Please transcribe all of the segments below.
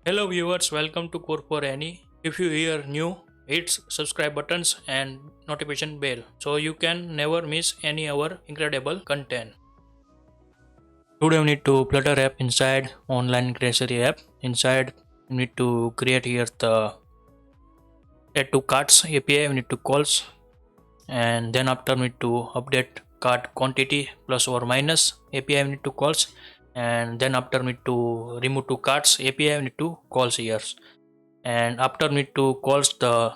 Hello viewers, welcome to Core for Any. If you hear new, hit subscribe buttons and notification bell so you can never miss any our incredible content. Today we need to Flutter app inside online grocery app. Inside we need to create here the add to carts API. We need to calls, and then after we need to update cart quantity plus or minus API. We need to calls, and then after we need to remove two carts API. We need to calls here, and after need to calls the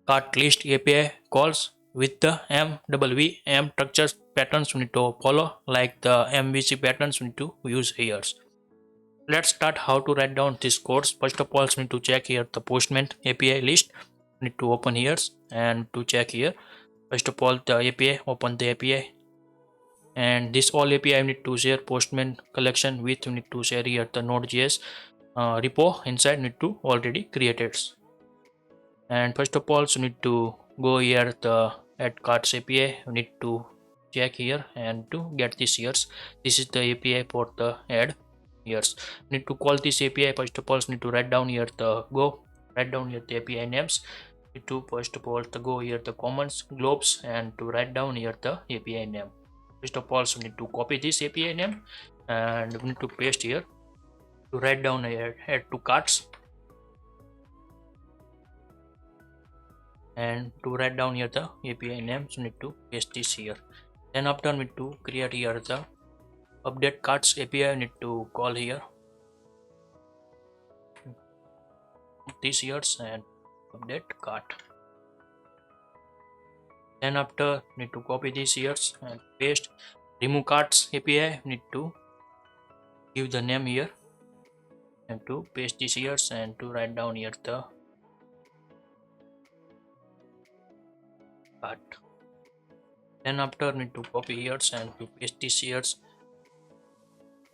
cart list API calls with the MVVM structures patterns we need to follow like the MVC patterns we need to use here. Let's start how to write down this codes. First of all, we need to check here the Postman API list. We need to open here and to check here. First of all, the API, open the API, and this all API we need to share Postman collection with. We need to share here the Node.js repo inside need to already created. And first of all, you need to go here the add cards API. You need to check here and to get this years. This is the API for the add years. Need to call this API. First of all, need to write down here the write down here the API names. Need to first of all to go here the commons globes and to write down here the API name. First of all, need to copy this API name and we need to paste here to write down here add to carts, and to write down here the API names you need to paste this here. Then after need to create here the update cards API. Need to call here this years and update cart. Then after need to copy these years and paste remove cards API. Need to give the name here and to paste these years and to write down here the cart. Then after need to copy years and to paste these years,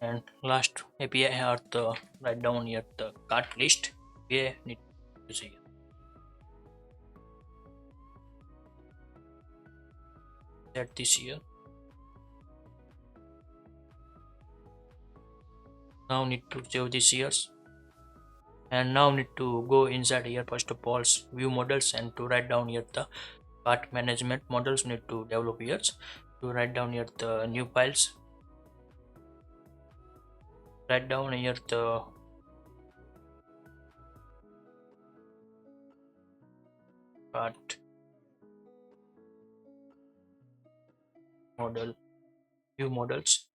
and last API are the write down here the cart list API need to see here. Set this here. Now need to save these years, and now need to go inside here first of all view models and to write down here the cart management models need to develop here. To write down here the new files, write down here the cart model view models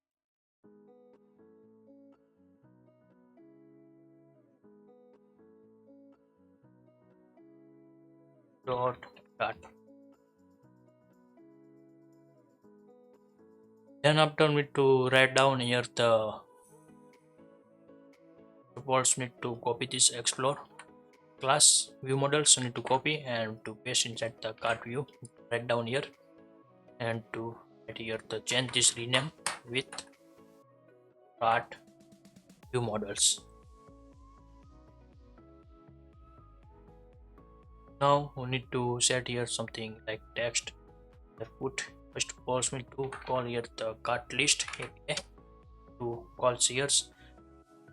dot cart. Then after need to write down here the supports need to copy this explore class view models need to copy and to paste inside the cart view. Write down here and to write here the change this rename with cart view models. Now we need to set here something like text. Put first of all we need to call here the cart list API to call sears,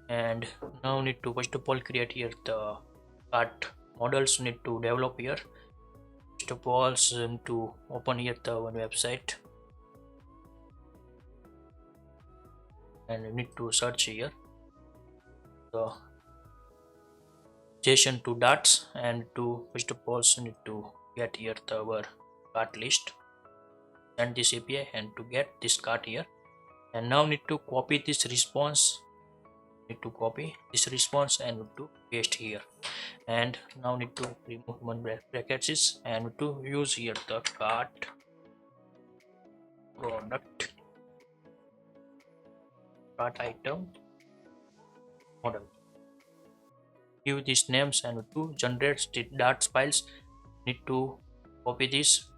and now need to first of all create here the cart models need to develop here. First of all to open here the one website and we need to search here the JSON to darts, and to first of all need to get here the our cart list and this API and to get this cart here. And now need to copy this response, need to copy this response and to paste here, and now need to remove one brackets and to use here the cart product cart item model. Give these names and to generate the darts files. Need to copy this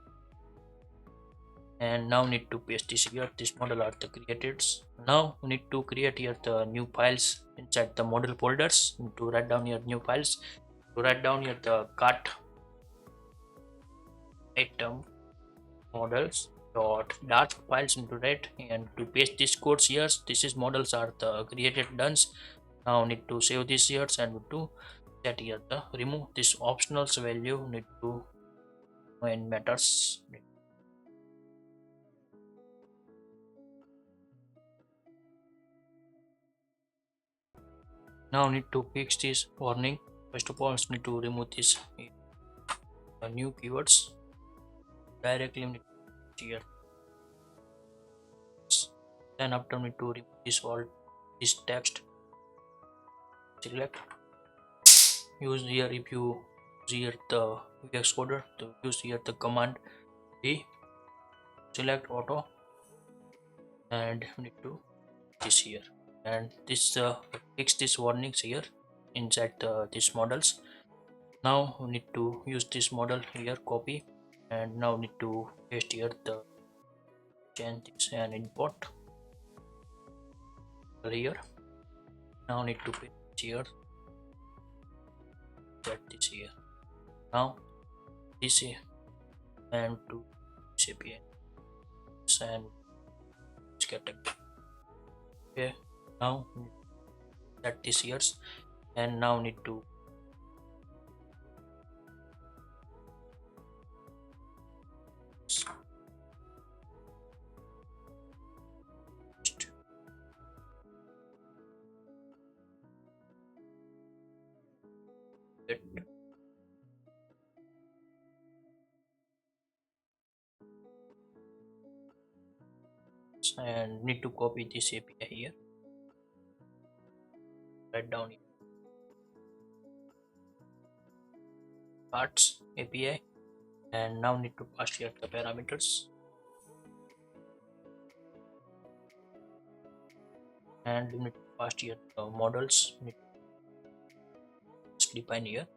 and now need to paste this here. This model are the created. Now we need to create here the new files inside the model folders. Need to write down here new files. To write down here the cart item models dot dart files into that and to paste these codes here. This is models are the created done. Now need to save these years and need to set here the remove this optionals value need to when matters. Now need to fix this warning. First of all, need to remove this new keywords directly need to here. Then after need to remove this all this text. Select use here if you use here the VX coder to use here the command B select auto and need to this here and this fix this warnings here inside these models. Now we need to use this model here copy and now need to paste here the change this and import here. Now need to paste here set this here. Now this here and to CPA and GetX. Okay, now set this here and now need to and need to copy this API here, write down parts API and now need to pass here the parameters and need to pass here the models need to define here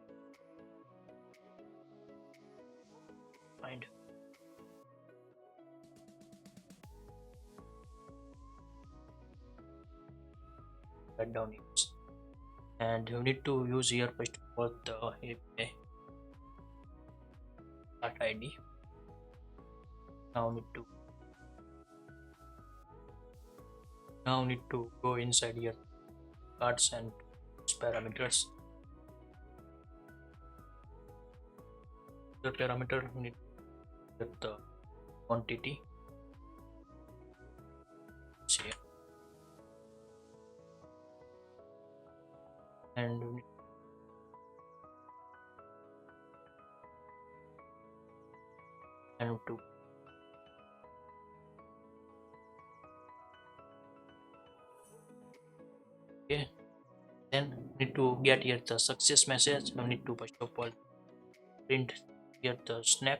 find write down here and you need to use here first of all the API cart ID. Now need to go inside here cards and parameters. The parameter we need to get the quantity here and we need and to okay then need to get here the success message. We need to first of all print here the snack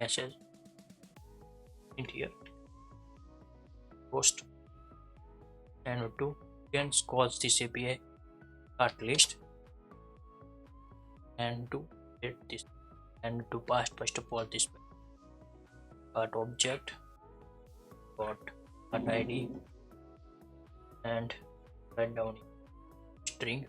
message print here post and to again calls this API cart list and to get this and to pass first of all this cart object cart ID and write down string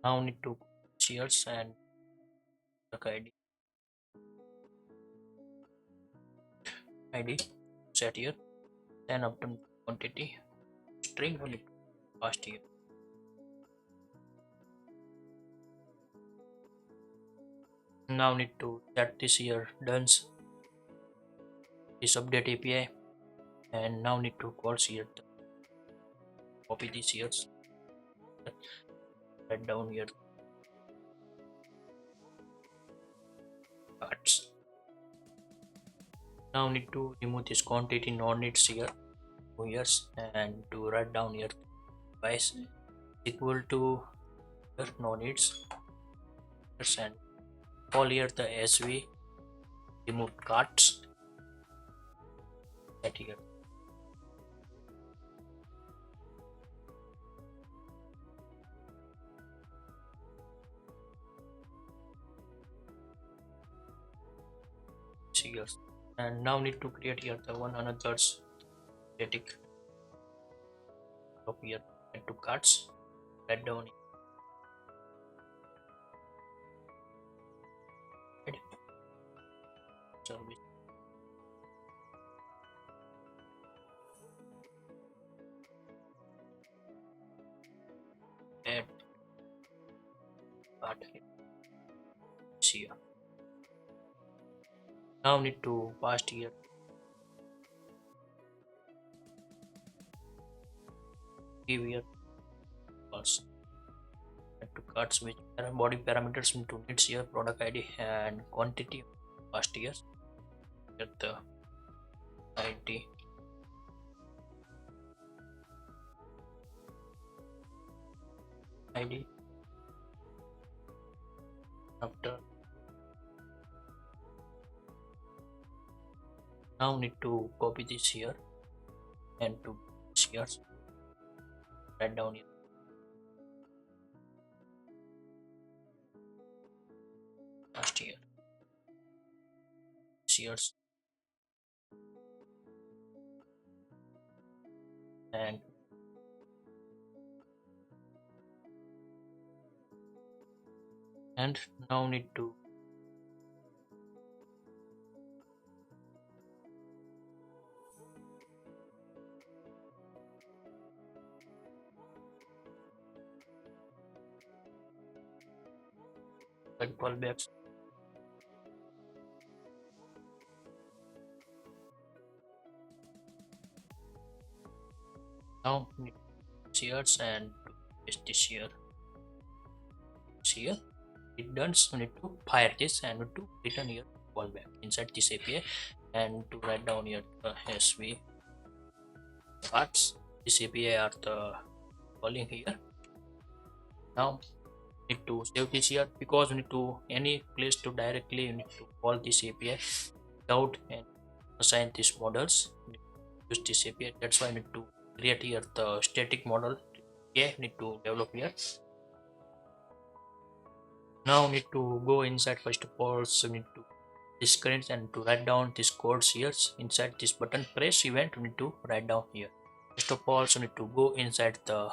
now need to shares and ID set here then after quantity string only past here now need to set this here done this update API and now need to call here copy this here write down here cards. Now need to remove this quantity non needs here and to write down here price equal to here no needs and call here the SV remove cards at here and now need to create here the one another static up here, add to carts, write down service, add cart here. Now need to pass here give here also add to carts which body parameters into needs here product ID and quantity past years. Get the ID after. Now need to copy this here and to here write down here last years and now need to callbacks. Now need shares and to paste this here. It done, so need to fire this and need to return here callback inside this API and to write down here SV parts. This API are the calling here. Now need to save this here because we need to any place to directly you need to call this API without and assign these models. Use this API. That's why I need to create here the static model. Yeah, need to develop here. Now need to go inside first of all. So need to this current and to write down this codes here inside this button press event. We need to write down here. First of all, so need to go inside the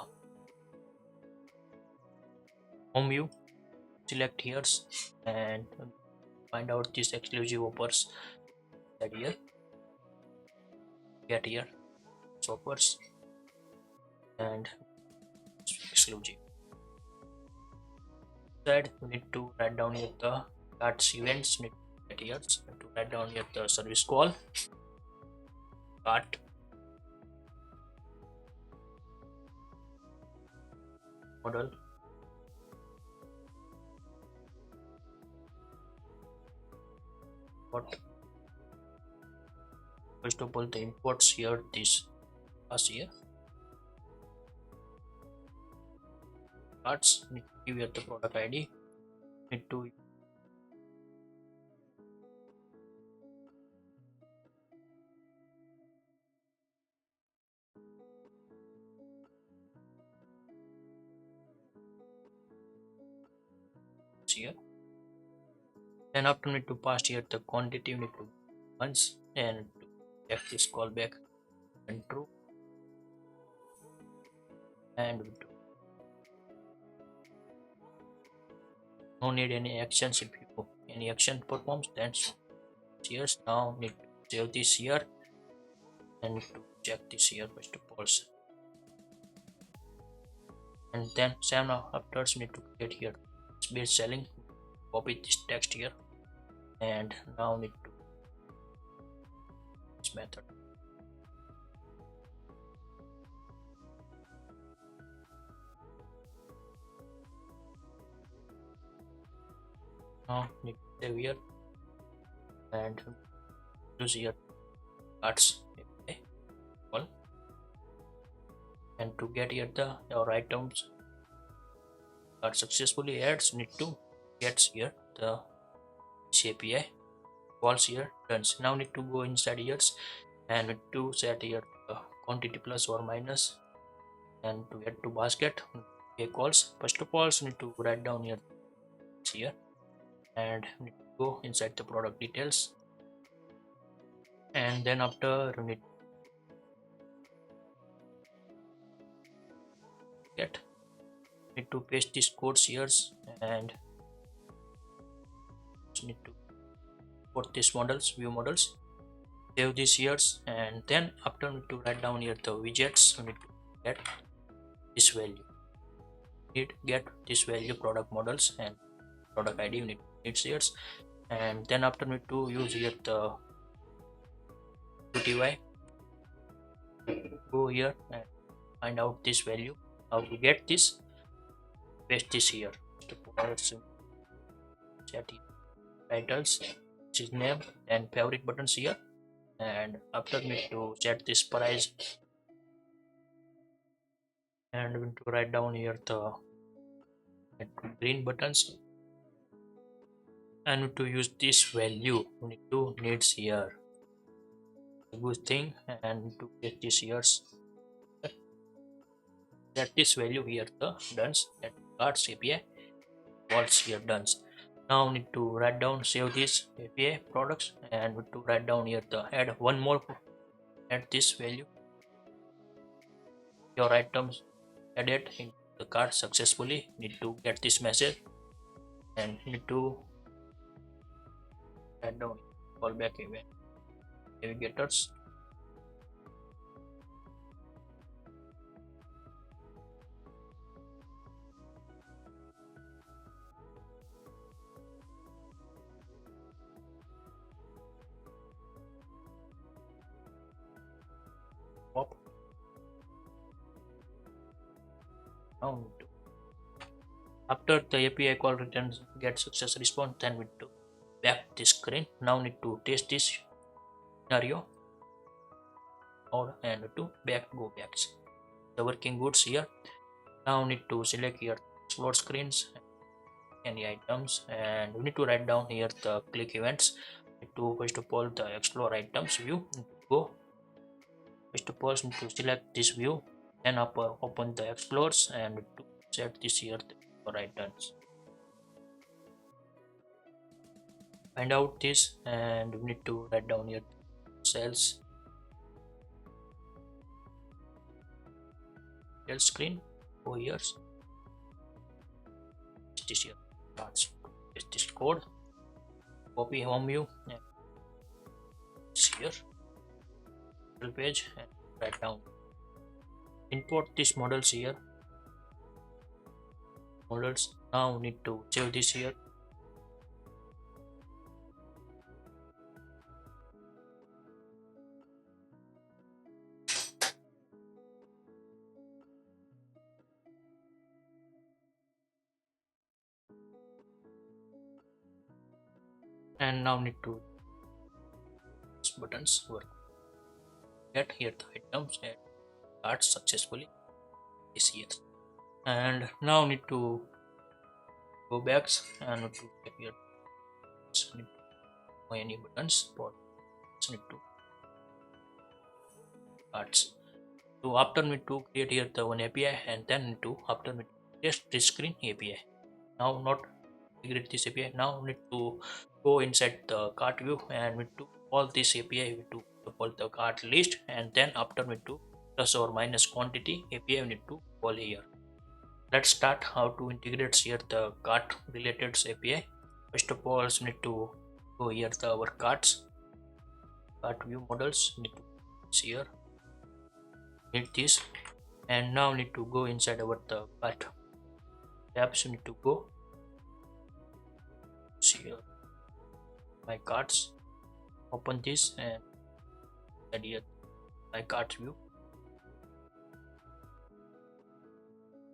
home view, select here and find out this exclusive offers that here. Get here offers and exclusive. Side we need to write down here the cards events. Need to get here to write down here the service call cart model what first of all the imports here this pass here cards. Need to give here the product ID. Need to here. Then after need to pass here the quantity. Need to once and to check this callback and true and no need any actions. If you any action performs then here. Now need to save this here and to check this here first of all and then same after need to get here base selling, copy this text here and now need to this method. Now need to save here and use here cards all and to get here the your items are successfully adds. Need to get here the API calls here done. Now need to go inside here and need to set here quantity plus or minus and to add to basket calls. First of all need to write down here and need to go inside the product details and then after need get. Need to paste these codes here and need to put these models, view models, save these here, and then after we need to write down here the widgets. We need to get this value. Need get this value product models and product ID. We need here, and then after we need to use here the UTY. Go here and find out this value. How to get this? Paste this here. Set titles, which is name, and favorite buttons here. And after we need to set this price, and we need to write down here the green buttons, and we need to use this value. We need to needs here. A good thing, and to get this here. Set this value here the done and cards API was here done. Now need to write down, save this API products, and to write down here the add one more, add this value. Your items added in the cart successfully. Need to get this message and need to add down callback event navigators. Pop. Now after the API call returns get success response, then we do back this screen. Now need to test this scenario or and to go backs. The working goods here. Now need to select here explore screens, any items, and we need to write down here the click events. Need to first of all the explore items view. Go first of all need to select this view, then open the explores and to set this here for items. Find out this and we need to write down here sales screen over here. This here parts. This code. Copy home view and here page and write down. Import these models here. Models. Now need to save this here. And now need to buttons work. Get here the items and cards successfully this here. And now need to go back and need to get here need to any buttons for need to cards. So after need to create here the one API and then need to after need to test this screen API. Now not integrate this API. Now need to go inside the cart view and need to call this API to call the cart list, and then after we need to plus or minus quantity API we need to call here. Let's start how to integrate here the cart related API. First of all we need to go here the our cart view models, need to see here, need this, and now need to go inside our the cart tabs. We need to go see here my carts, open this and add here my cart view.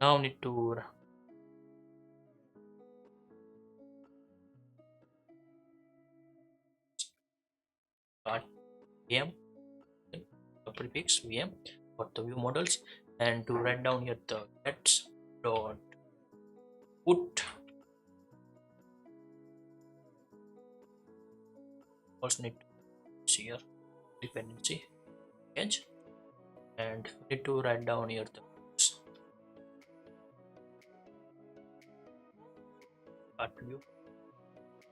Now need to cart VM prefix VM for the view models, and to write down here the get dot put. Also need to see here dependency edge, and need to write down here the cart view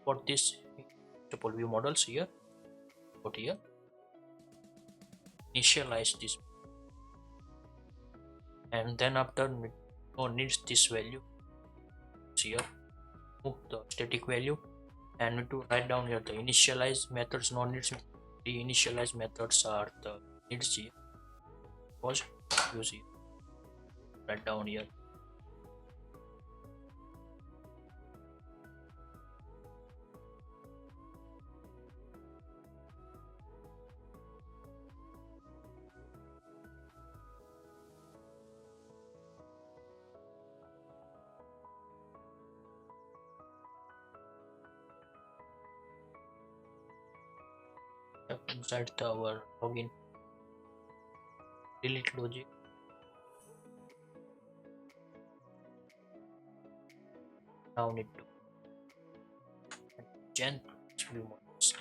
for this multiple view models here. Put here initialize this, and then after no needs this value here. Move the static value and need to write down here the initialize methods no needs. The initialize methods are the needs here. Pause, use here, write down here. Inside our login delete logic. Now need to gen view models.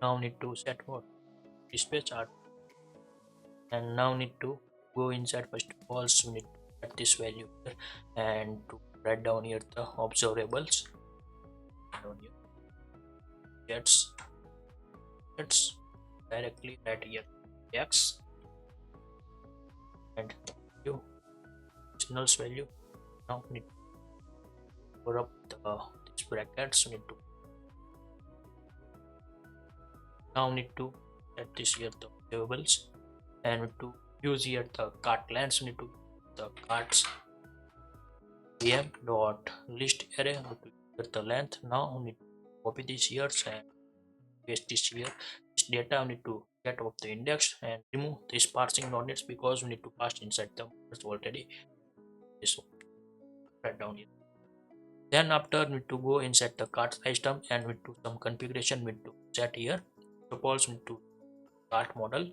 Now need to set mode display chart, and now need to go inside. First of all, so need to set this value here and to write down here the observables. Down here let's directly write here x and you null's value. Now need to cover up this brackets. Need to now need to set this here the observables and need to use here the cart lengths. Need to the carts vm dot list array to get the length. Now we need to copy this here and paste this here. This data we need to get of the index and remove this parsing nonets because we need to pass inside the methods already. This right down here. Then after we need to go inside the cart item and we do some configuration we need to set here. Suppose we need to cart model.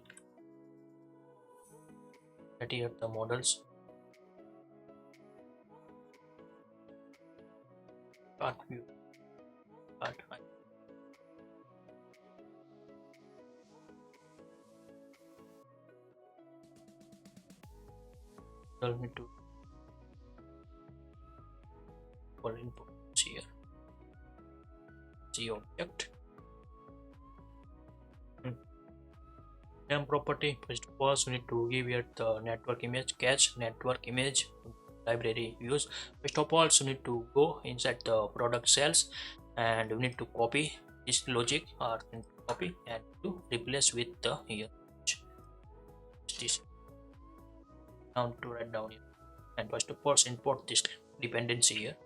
Set here the models. Cart view. Cart need to for input here G object name property. First of all, we need to give here the network image cache network image library use. First of all, we need to go inside the product cells and we need to copy this logic or copy and to replace with the here this. Now to write down here and first of all import this dependency here.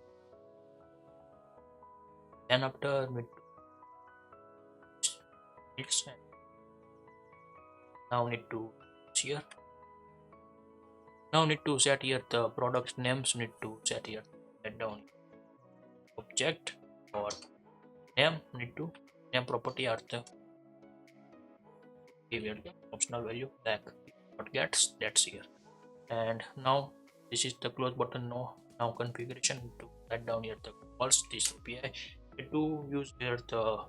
Then after it's now need to here. Now need to set here the product names. Need to set here write down object or name. Need to name property or the give here the optional value like what gets that's here. And now this is the close button. Now configuration to write down here the calls this API to use here the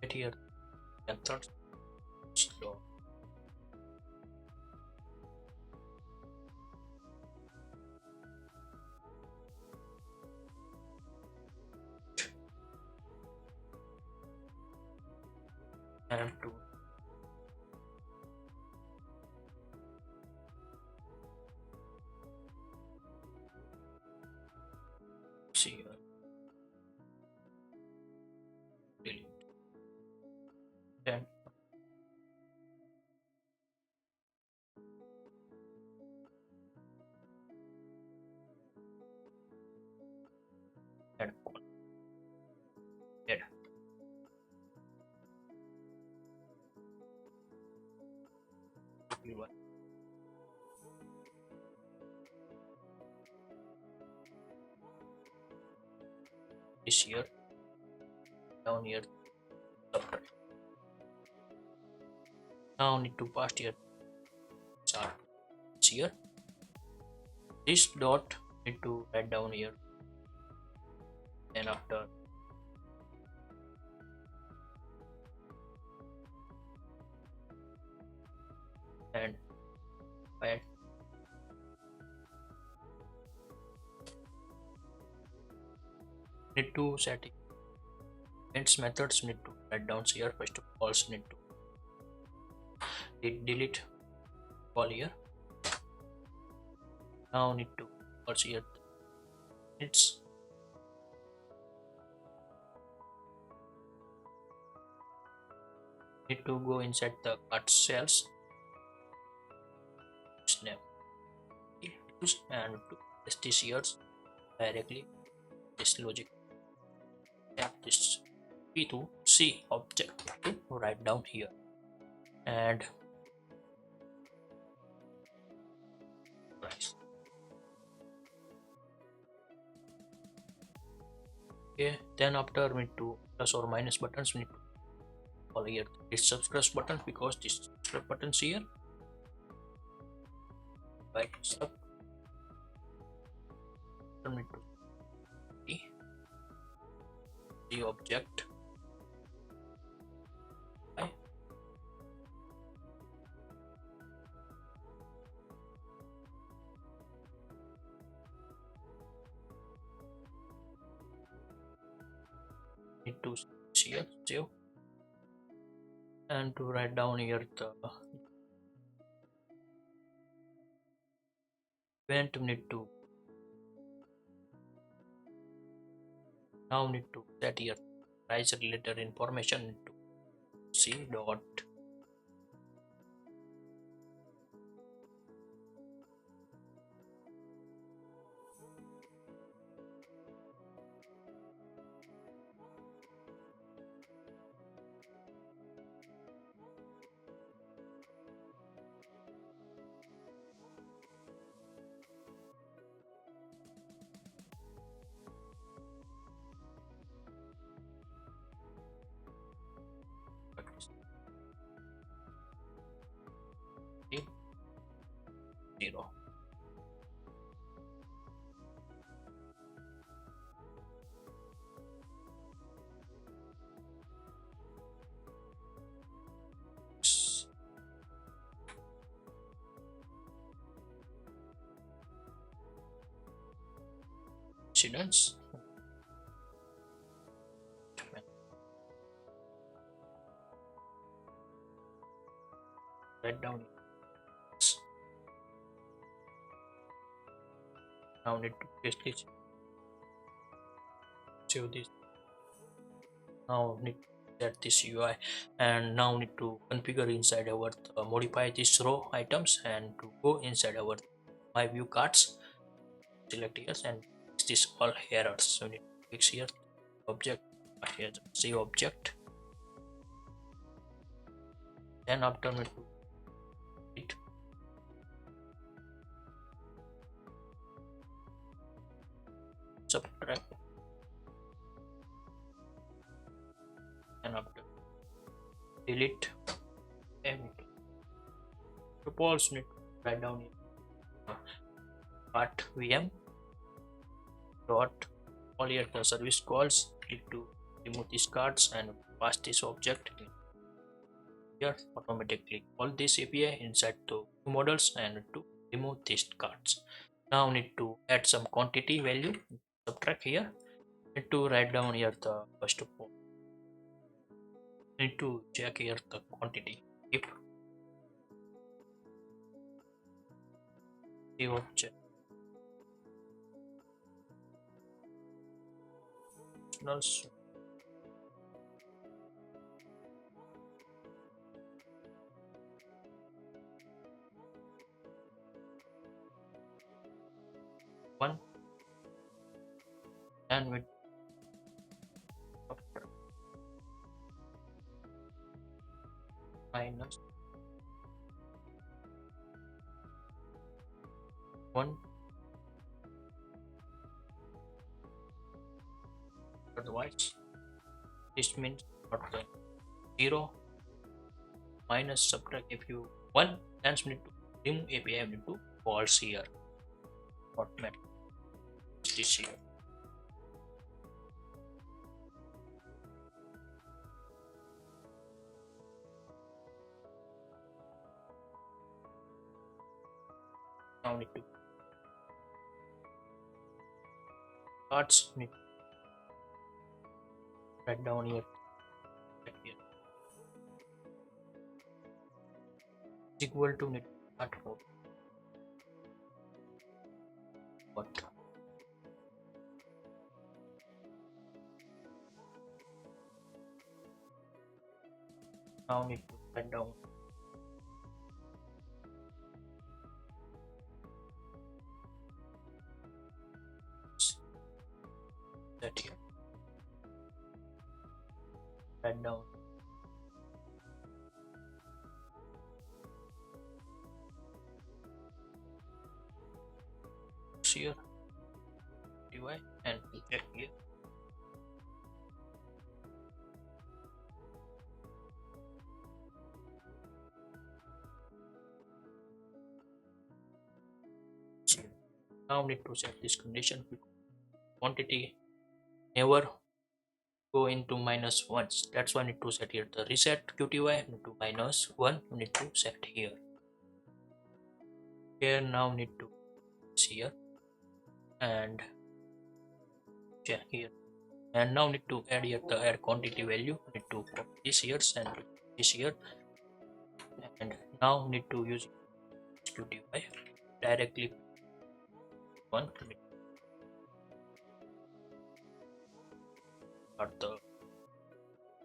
get here methods. So I have to see here delete then add this here down here subtract. Now need to pass here chart here. This dot need to write down here and after and add need to set its methods. Need to write down here. First of all need to delete all here Now need to also here it's need to go inside the cart cells snap and to test this here directly this logic tap this P to C object to write down here and price. Okay, then after we need to plus or minus buttons we need to call here this subscribe button because this subscribe buttons here right sub we need to see the object okay. Need to see here save and to write down here the event we need to now need to set here price related information need to see dot zero. Incidents write down now need to paste this save this now need to set this UI and now need to configure inside our modify these row items and to go inside our my view cards select here and fix this all errors so we need to fix here object here save object then after we need to it subtract and after delete and propose need to write down here part VM dot all here the service calls need to remove these cards and pass this object here automatically all this API inside the models and to remove these cards. Now need to add some quantity value subtract here need to write down here the first of all need to check here the quantity if the object one and with minus 1 otherwise this means not the 0 minus subtract if you 1 then we need to remove API need to false here not met this here now need to cards need to write down here is equal to need start mode what now need to write down that here, write down here UI and check here. Now need to set this condition. Quantity never go into minus ones. That's why I need to set here the reset QTY into -1. You need to set here. Here now need to see here and check here. And now need to add here the add quantity value. Need to copy this here and this here. And now need to use QTY directly one start the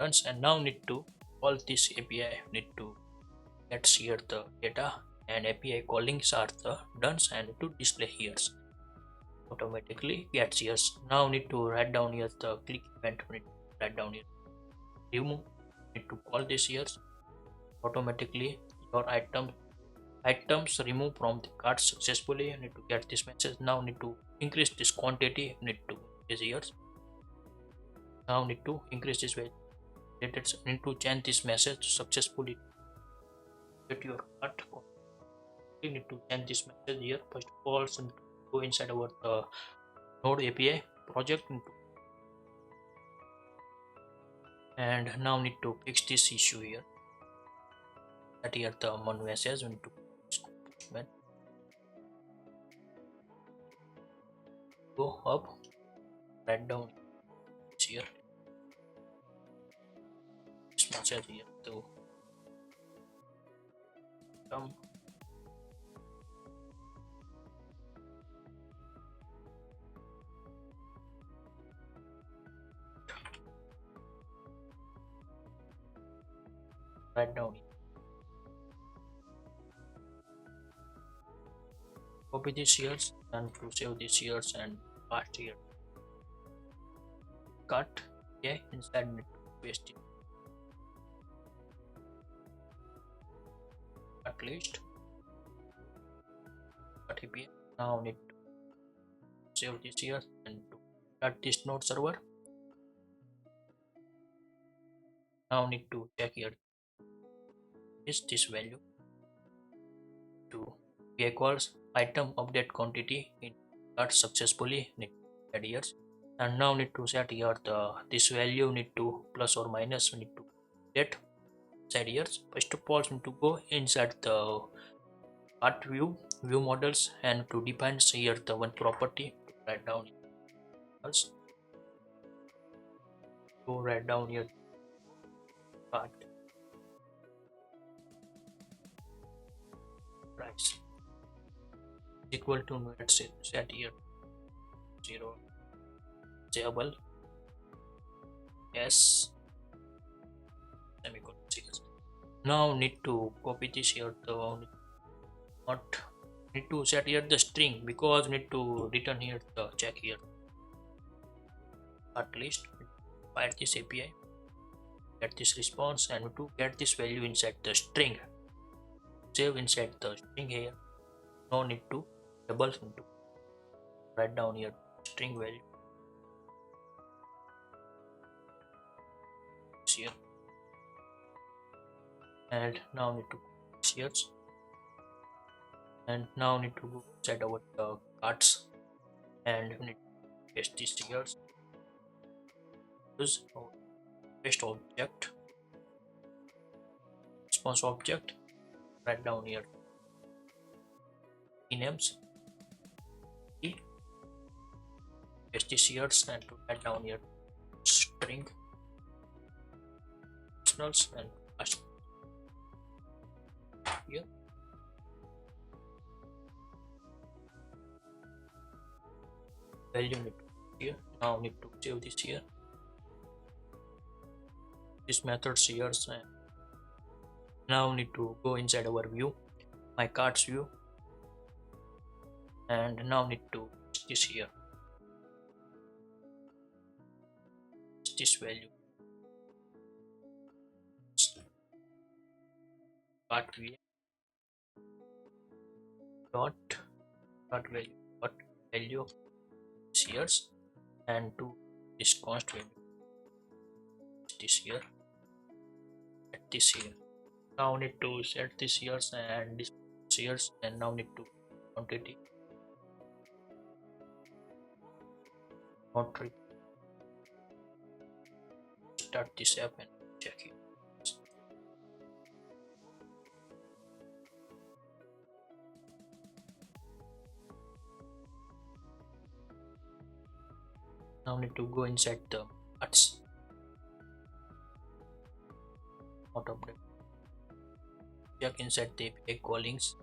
runs, and now need to call this API. Need to get here the data and API callings are the done and to display here automatically gets here. Now need to write down here the click event. Need to write down here remove. Need to call this here automatically your items removed from the cart successfully. You need to get this message. Now need to increase this quantity. Need to is here. Now need to increase this value. Need to change this message successfully. Get your cart. You need to change this message here. First of all, so go inside our Node API project and now need to fix this issue here. That here the one message we need to go up, write down here this message here to come write down here. Copy this here and to save this here and paste here. Cut okay inside need to paste it. At least cut API. Now need to save this here and to start this node server. Now need to check here is this value to be equals item update quantity in cart successfully need to add here. And now need to set here the this value need to plus or minus need to get set here. First of all need to go inside the cart view models and to define here the one property to write down else to write down here cart price equal to let's say set here 0 stable s semicolon 6. Now need to copy this here the not need to set here the string because need to return here the check here at least fire this API get this response and to get this value inside the string save inside the string here. No need to double into write down here string value here and now need to here and now need to go inside our carts and we need to paste this here use our paste object response object write down here names paste this here and to write down here string optionals and paste here value need to here. Now need to save this here. This method here, and now need to go inside our view, my cards view, and now need to this here, this value, cart view dot value shares, and to this const value this here at this here. Now need to set this years and this years, and now need to quantity not start this app and check it. Now need to go inside the cards, not update, check inside the API callings.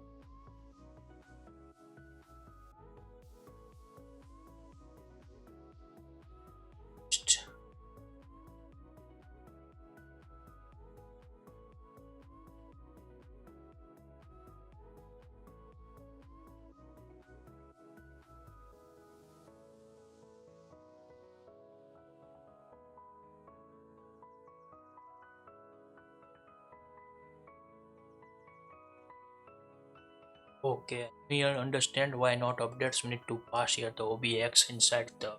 Okay, we understand why not updates. We need to pass here the obx inside the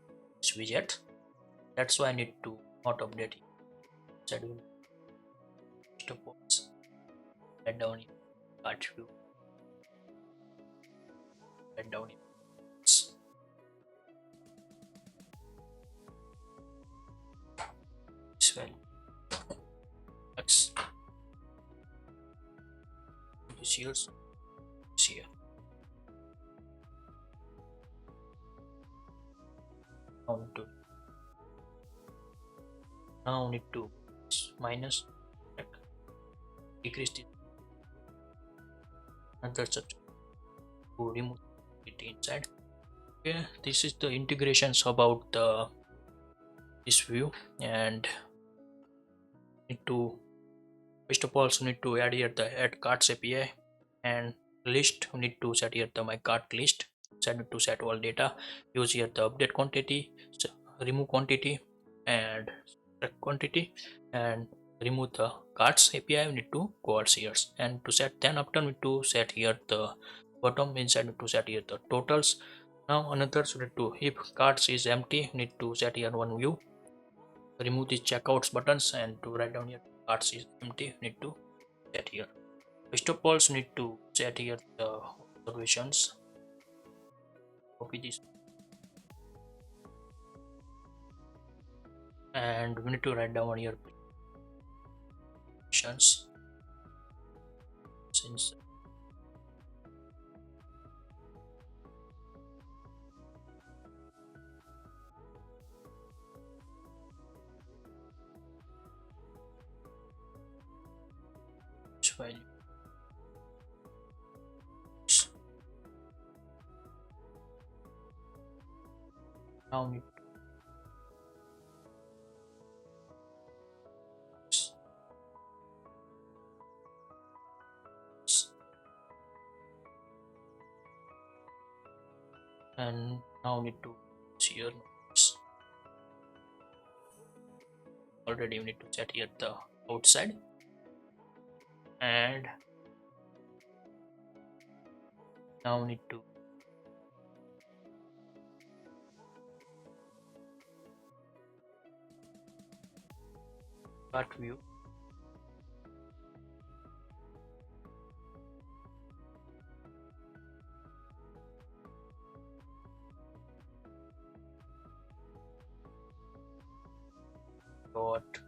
widget. That's why I need to not update inside box. Write down in cart view. Write down in box. This value x this year's here. Now need to minus decrease this another subject to remove it inside. Okay, this is the integrations about the this view, and need to first of all need to add here the add cards API, and list we need to set here the my cart list. Set to set all data, use here the update quantity, remove quantity, and quantity, and remove the cards API. We need to call here, and to set then after we need to set here the bottom inside, need to set here the totals. Now another so need to if cards is empty, need to set here one view, remove the checkouts buttons, and to write down here cards is empty, need to set here. First of all need to set here the observations, copy this, and we need to write down here since value now need and now need to here already we need to set here the outside, and now we need to cart view dot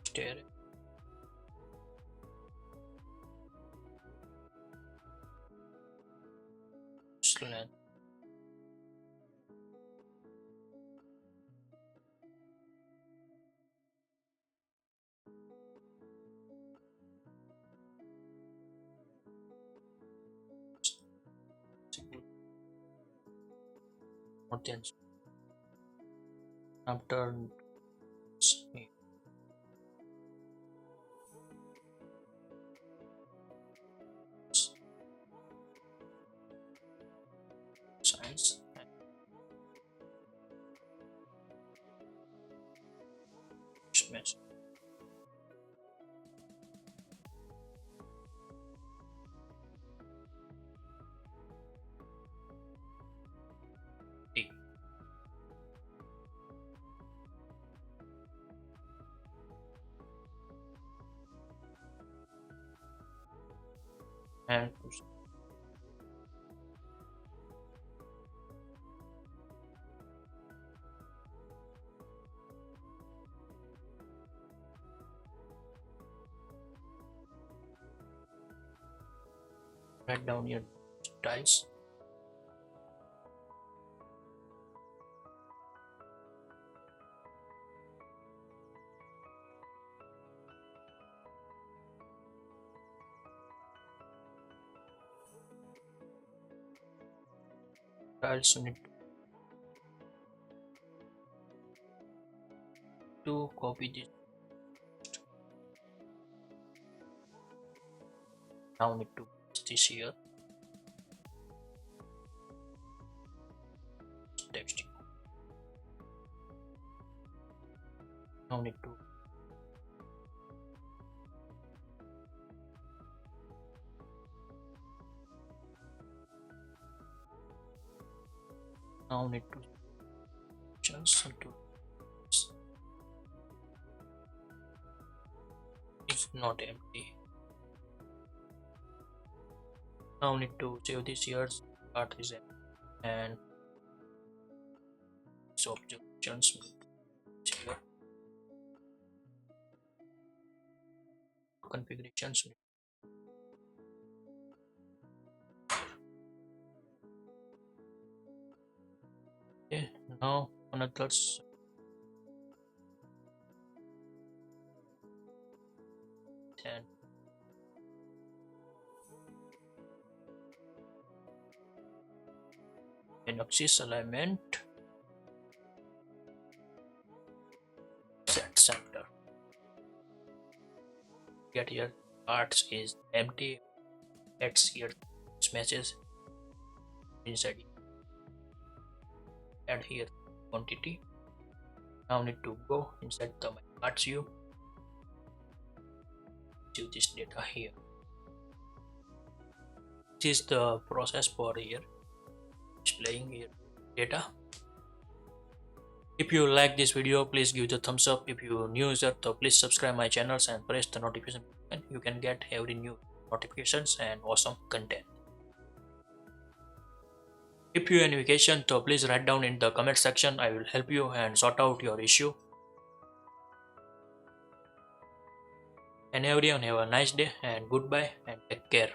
stare slant more than after science and and write down your styles. Styles you need to copy this. Now need to paste this here. Text. Now need to options to if not empty. Now need to save this here. Part is empty and these options here. Configurations. Okay, now another and in axis alignment set center. Get here parts is empty. Let's here message inside it. Add here quantity. Now need to go inside the parts view. See this data here. This is the process for here displaying here data. If you like this video, please give the thumbs up. If you are new user, so please subscribe my channels and press the notification button. You can get every new notifications and awesome content. If you have any question, so please write down in the comment section. I will help you and sort out your issue. And everyone have a nice day and goodbye and take care.